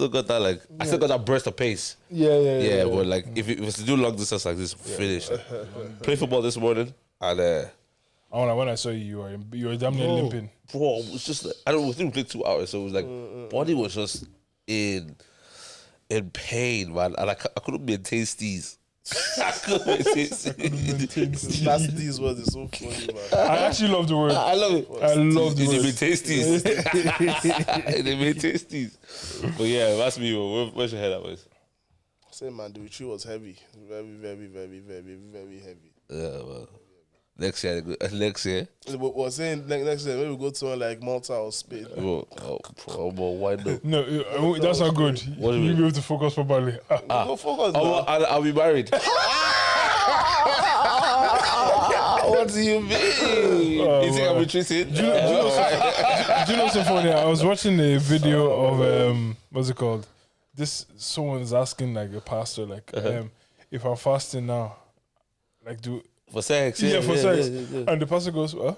got that like, I still got that burst of pace. Yeah. But like, if it's to do long distance like this, finish. Play football this morning and. When I saw you were damn near limping. Bro, it was just like, I don't know, we think we played 2 hours, so it was like body was just in pain, man, and I couldn't maintain steez. I couldn't maintain steez. That's these words is so funny, man. I actually love the word. I love it. I love the They word. maintain steez. They maintain steez. But yeah, that's me. Where's your head at, boys? Same, man, the retreat was heavy. Very, very, very, very, very heavy. Yeah, well. Next year. We're saying next year, maybe we go to one like Malta or Spain. Bro, why not? No, that's not good. What do you You'll mean? be able to focus properly. Go focus, I'll be married. What do you mean? You think I'm retreating? Do you know something funny? I was watching a video of what's it called? Someone's asking like a pastor, like, if I'm fasting now, like For sex, for sex. And the pastor goes, well,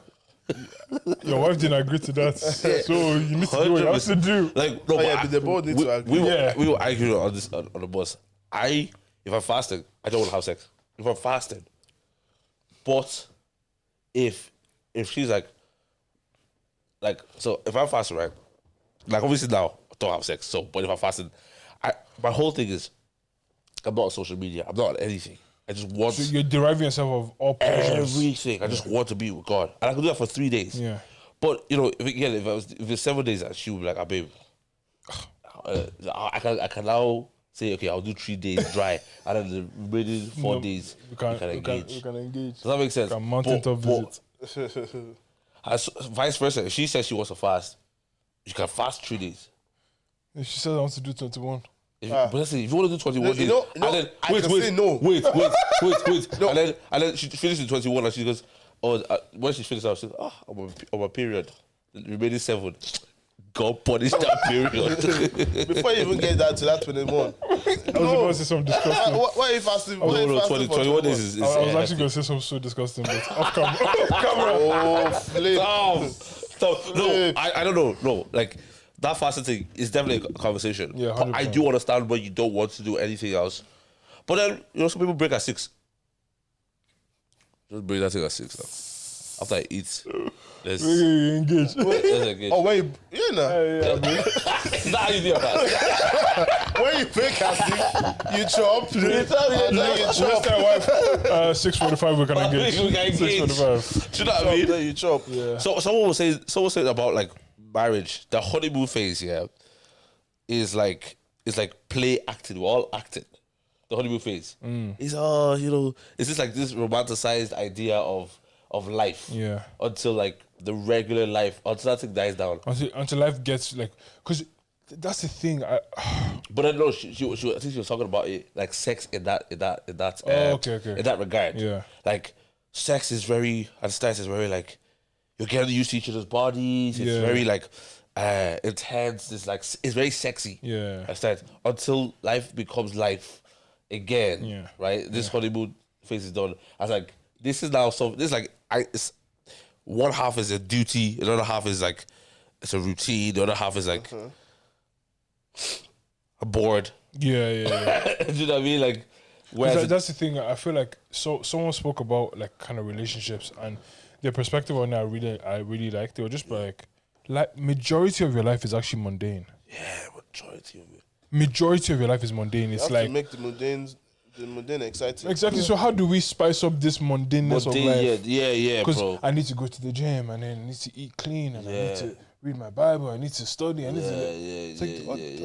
your wife didn't agree to that. So you need to do what you have to do. Like, no, but they both need to agree. We were arguing on this on the bus. If I'm fasting, I don't want to have sex. If I'm fasting, but if she's like, so if I'm fasting, right? Like obviously now I don't have sex. So, but if I'm fasting, my whole thing is I'm not on social media. I'm not on anything. I just want. So you're deriving yourself of all pleasures. Everything. I just want to be with God, and I could do that for 3 days. Yeah. But you know, if it's 7 days, she would be like, babe, I can now say, okay, I'll do 3 days dry, and then the remaining 4 days we can engage. We can engage. Does that make sense? We can mountaintop visit. As vice versa, if she says she wants to fast, you can fast 3 days. If she says I want to do 21. But let's say if you want to do 21 days, and then wait, no. and then she finished with 21 and she goes, when she finished out, she goes, I'm on my period. The remaining 7, God punish that period. Before you even get that to that 21, I was about to say something disgusting. why are you fasting? No, 21 days is I was actually going to say something so disgusting, but off camera. Oh, flip. No, I don't know. No, like that fasting thing is definitely a conversation. Yeah, but 100%. I do understand when you don't want to do anything else. But then, some people break at 6. Just break that thing at 6 now. After I eat, let's Engage. engage. Oh, when you, Yeah, That's how you do your fast. when you break at 6, you chop. And then you chop. 6:45 we can engage. We can engage. 6:45. Do you know what I mean? Then you chop. Yeah. So someone was saying about like marriage, the honeymoon phase, is like play acting. We're all acting. The honeymoon phase is it's just like this romanticized idea of life. Yeah. Until like the regular life, until that thing dies down. Until life gets like, because that's the thing. But I know she I think she was talking about it like sex in that Okay. in that regard. Yeah. Like sex is very at the start is very like you're getting used to each other's bodies. It's very like intense. It's like it's very sexy. Yeah. At the start until life becomes life again. Yeah. Right. This honeymoon phase is done. I was like, this is now so. This is like one half is a duty, another half is like it's a routine, the other half is like a bored. Yeah. Do you know what I mean? Like, whereas that's the thing. I feel like someone spoke about like kind of relationships and their perspective on it. I really liked. They were just like majority of your life is actually mundane. Yeah, majority of it. Majority of your life is mundane. It's like to make the mundane exciting. Exactly. So how do we spice up this mundaneness of life? Yeah, bro. I need to go to the gym and then I need to eat clean and I need to read my Bible. I need to study.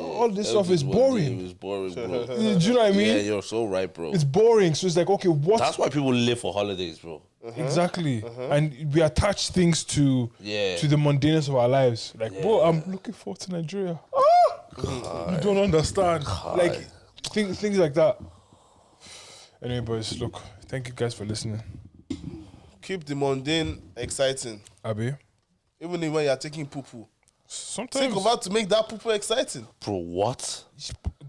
All this stuff is boring. It was boring, bro. Do you know what I mean? Yeah, you're so right, bro. It's boring. So it's like, okay, what? That's why people live for holidays, bro. Exactly. And we attach things to the mundaneness of our lives. Like, bro, I'm looking forward to Nigeria. You don't understand. Like, things like that. Anyway, boys, look, thank you guys for listening. Keep the mundane exciting. Abi? Even when you're taking poo-poo. Sometimes. Think of how to make that poo-poo exciting. Bro, what?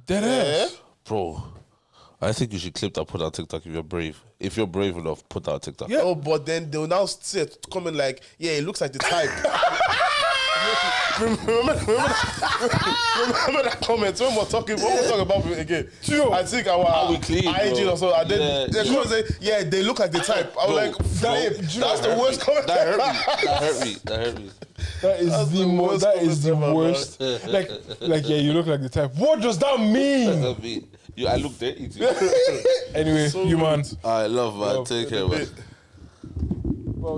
Dead ass. Bro, I think you should clip that, put that on TikTok if you're brave. If you're brave enough, put that on TikTok. Yeah. Oh, but then they'll now comment like, yeah, it looks like the type. remember that comment when we're talking about it again. True. I think our IG or so, and then they say, yeah, they look like the type. I was like, that's the worst comment. That hurt me. That is the worst. Like, yeah, you look like the type. What does that mean? I look dirty too. Anyway, so you man. I love, man. Take care, man.